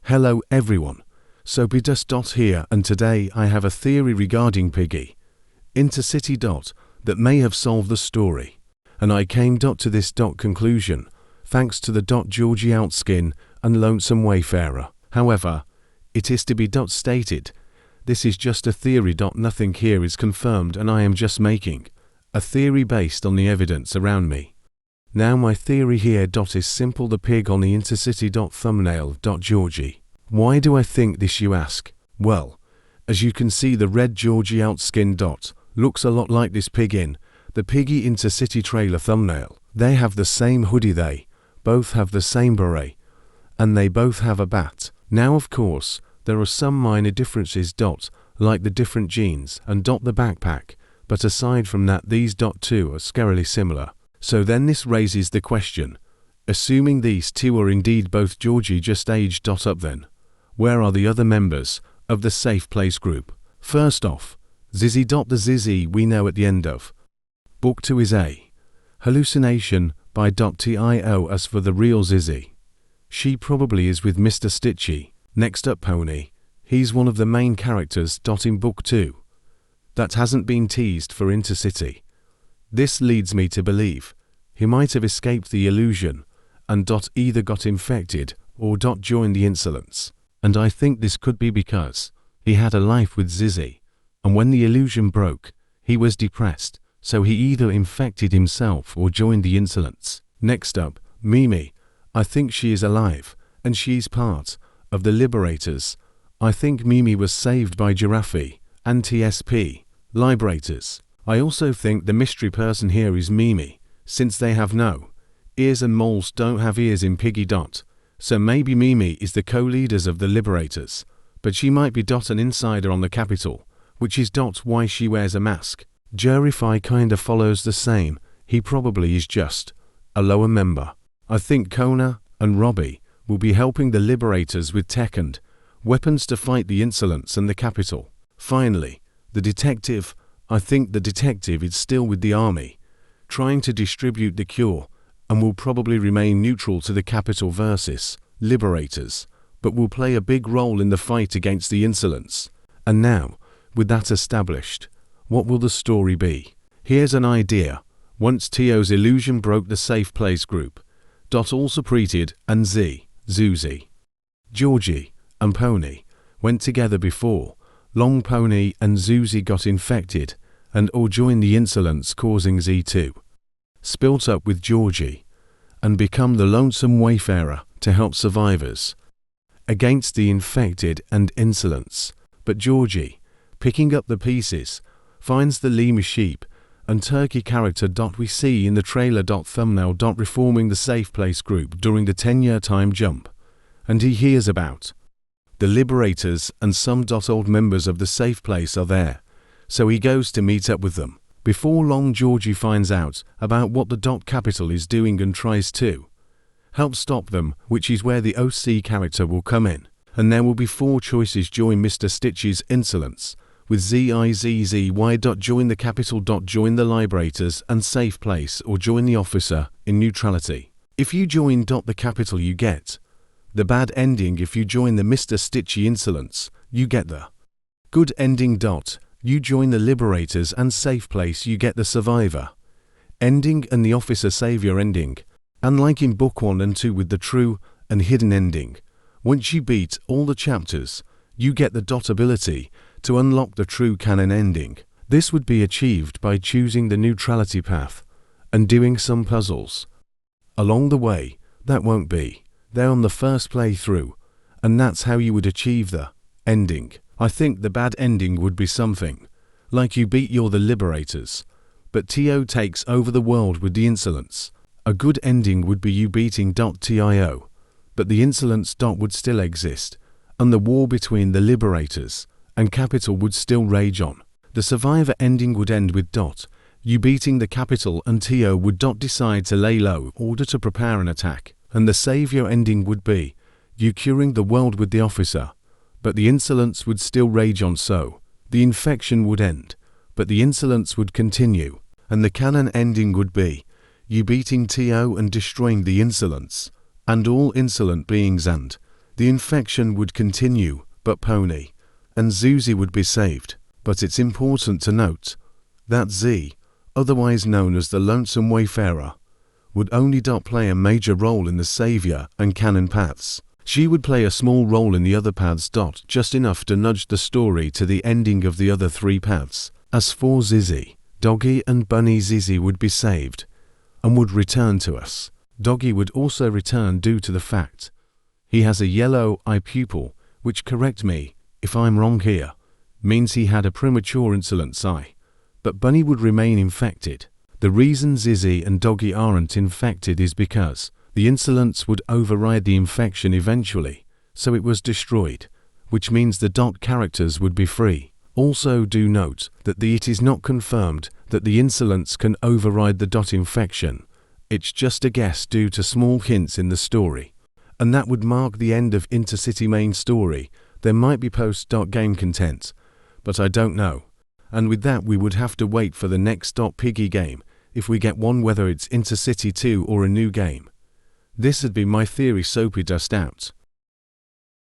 Hello everyone, Soapy here, and today I have a theory regarding Piggy, intercity that may have solved the story, and I came to this conclusion thanks to the Georgie Outskin and Lonesome Wayfarer. However, it is to be stated, this is just a theory. Nothing here is confirmed, and I am just making a theory based on the evidence around me. Now my theory here is simple: the pig on the intercity thumbnail Georgie. Why do I think this, you ask? Well, as you can see, the red Georgie Outskin looks a lot like this pig in the Piggy intercity trailer thumbnail. They have the same hoodie, they both have the same beret, and they both have a bat. Now of course, there are some minor differences like the different jeans and the backpack, but aside from that these two are scarily similar. So then this raises the question, assuming these two are indeed both Georgie just aged up, then where are the other members of the Safe Place group? First off, Zizzy. The Zizzy we know at the end of Book 2 is a hallucination by Tio. As for the real Zizzy, she probably is with Mr. Stitchy. Next up, Pony. He's one of the main characters in Book 2 that hasn't been teased for intercity. This leads me to believe he might have escaped the illusion and either got infected or joined the insolence. And I think this could be because he had a life with Zizzy, and when the illusion broke, he was depressed, so he either infected himself or joined the insolence. Next up, Mimi. I think she is alive, and she's part of the Liberators. I think Mimi was saved by Giraffe and TSP Liberators. I also think the mystery person here is Mimi, since they have no ears and moles don't have ears in Piggy. So maybe Mimi is the co-leaders of the Liberators, but she might be an insider on the Capitol, which is why she wears a mask. Giraffe kinda follows the same, he probably is just a lower member. I think Kona and Robbie will be helping the Liberators with tech and weapons to fight the insolence and the Capitol. Finally, the detective. I think the detective is still with the army, trying to distribute the cure, and will probably remain neutral to the Capitol versus Liberators, but will play a big role in the fight against the insolence. And now, with that established, what will the story be? Here's an idea. Once Tio's illusion broke, the Safe Place group, all separated, and Zuzi, Georgie, and Pony went together before Long Pony and Zuzi got infected and or joined the insolence, causing Z to spilt up with Georgie and become the Lonesome Wayfarer to help survivors against the infected and insolence. But Georgie, picking up the pieces, finds the lemur sheep and turkey character we see in the trailer thumbnail reforming the Safe Place group during the 10-year time jump, and he hears about the Liberators and some old members of the Safe Place are there, so he goes to meet up with them. Before long, Georgie finds out about what the Capitol is doing and tries to help stop them, which is where the OC character will come in. And there will be 4 choices: join Mr. Stitch's insolence with ZIZZY, join the Capitol, join the Liberators and Safe Place, or join the officer in neutrality. If you join the Capitol, you get the bad ending. If you join the Mr. Stitchy insolence, you get the good ending. You join the Liberators and Safe Place, you get the survivor ending and the officer savior ending. And like in Book 1 and 2 with the true and hidden ending, once you beat all the chapters, you get the ability to unlock the true canon ending. This would be achieved by choosing the neutrality path and doing some puzzles along the way that won't be there on the first playthrough, and that's how you would achieve the ending. I think the bad ending would be something like you beat the Liberators, but Tio takes over the world with the insolence. A good ending would be you beating Tio, but the insolence would still exist, and the war between the Liberators and Capitol would still rage on. The survivor ending would end with you beating the Capitol, and Tio would decide to lay low in order to prepare an attack. And the savior ending would be you curing the world with the officer, but the insolence would still rage on, so the infection would end, but the insolence would continue. And the canon ending would be you beating Tio and destroying the insolence and all insolent beings, and The infection would continue, but Pony and Zuzi would be saved. But it's important to note that Z, otherwise known as the Lonesome Wayfarer, would only play a major role in the Savior and Canon paths. She would play a small role in the other paths. Just enough to nudge the story to the ending of the other 3 paths. As for Zizzy, Doggy and Bunny, Zizzy would be saved and would return to us. Doggy would also return due to the fact he has a yellow eye pupil, which, correct me if I'm wrong here, means he had a premature insolence eye. But Bunny would remain infected. The reason Zizzy and Doggy aren't infected is because the insolence would override the infection eventually, so it was destroyed, which means the characters would be free. Also do note that it is not confirmed that the insolence can override the infection. It's just a guess due to small hints in the story. And that would mark the end of Intercity main story. There might be post-game content, but I don't know. And with that we would have to wait for the next Piggy game, if we get one, whether it's Intercity 2 or a new game. This had been my theory. Soapy Dust out.